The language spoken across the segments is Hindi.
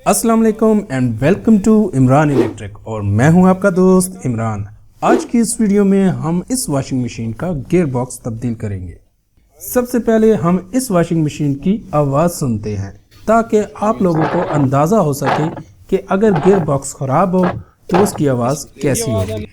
अस्सलाम वालेकुम and welcome to Imran electric और मैं हूं आपका दोस्त इमरान। आज की इस वीडियो में हम इस वॉशिंग मशीन का गियर बॉक्स तब्दील करेंगे। सबसे पहले हम इस वॉशिंग मशीन की आवाज़ सुनते हैं ताकि आप लोगों को अंदाज़ा हो सके कि अगर गियर बॉक्स ख़राब हो तो उसकी आवाज़ कैसी होगी।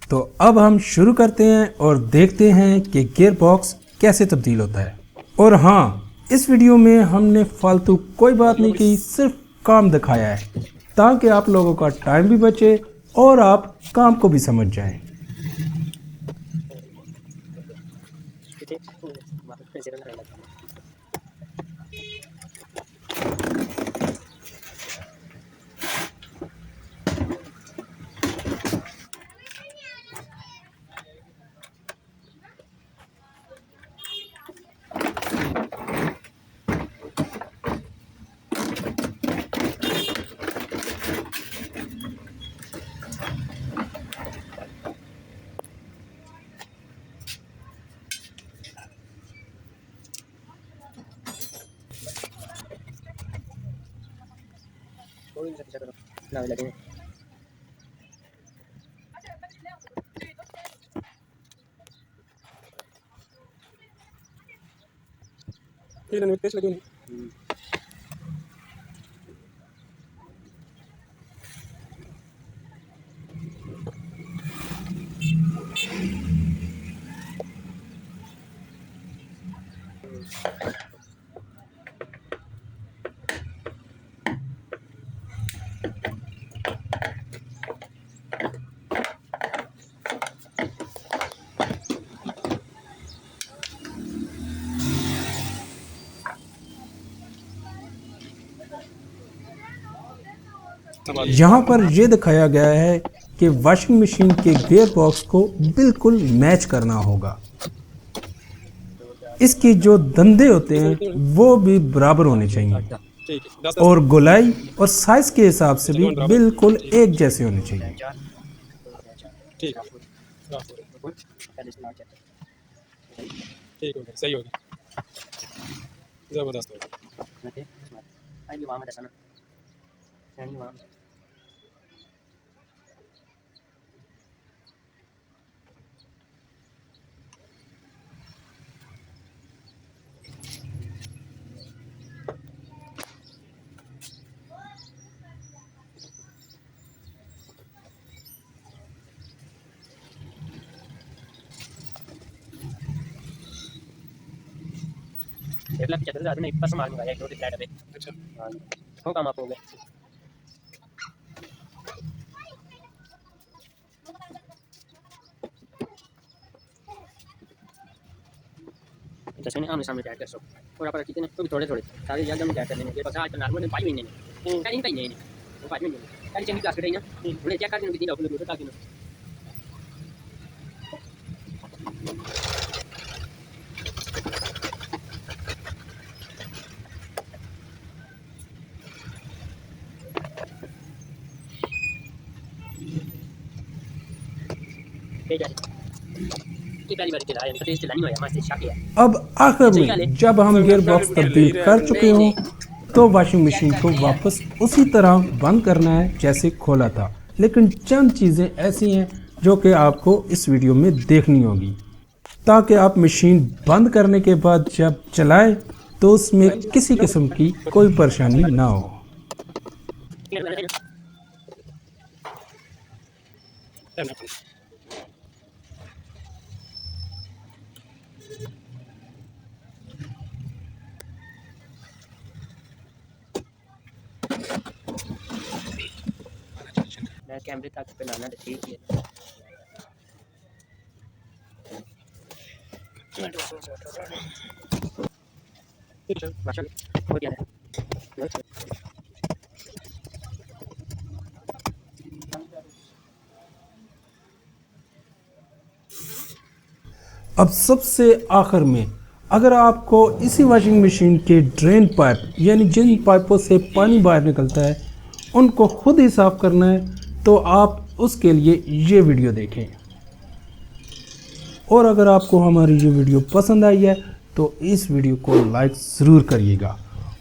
तो अब हम शुरू करते हैं और देखते हैं कि गियर बॉक्स कैसे तब्दील होता है। और हाँ, इस वीडियो में हमने फालतू कोई बात नहीं की, सिर्फ काम दिखाया है ताकि आप लोगों का टाइम भी बचे और आप काम को भी समझ जाएं। यहाँ पर ये दिखाया गया है कि वॉशिंग मशीन के गियर बॉक्स को बिल्कुल मैच करना होगा। इसकी जो दंदे होते हैं वो भी बराबर होने चाहिए और गोलाई और साइज के हिसाब से भी बिल्कुल एक जैसे होने चाहिए। ठीक हो गया, सही हो गया, जबरदस्त हो गया। એટલા પીછે તો આપણે પાસ મારનું આયા એક ફ્લેટ અબે अच्छा, हां हो काम आप हो गए जैसे ने आमने सामने ऐड कर सको और आप कितने तो थोड़े थोड़े सारे याद हम ऐड करने के पास आज नॉर्मल में 5 महीने नहीं कहीं कहीं नहीं वो 5 महीने कहीं चंगी क्लास करें ना उन्हें चेक करके दिन अपने ताकि ना अब आखिर में जब हम गियर बॉक्स तब्दील कर चुके हों तो वॉशिंग मशीन को वापस उसी तरह बंद करना है जैसे खोला था। लेकिन चंद चीज़ें ऐसी हैं जो कि आपको इस वीडियो में देखनी होगी ताकि आप मशीन बंद करने के बाद जब चलाएं तो उसमें किसी किस्म की कोई परेशानी ना हो। कैमरे तक बनाना तो ठीक है हो गया है अब सबसे आखिर में अगर आपको इसी वॉशिंग मशीन के ड्रेन पाइप यानी जिन पाइपों से पानी बाहर निकलता है उनको खुद ही साफ़ करना है तो आप उसके लिए ये वीडियो देखें। और अगर आपको हमारी ये वीडियो पसंद आई है तो इस वीडियो को लाइक ज़रूर करिएगा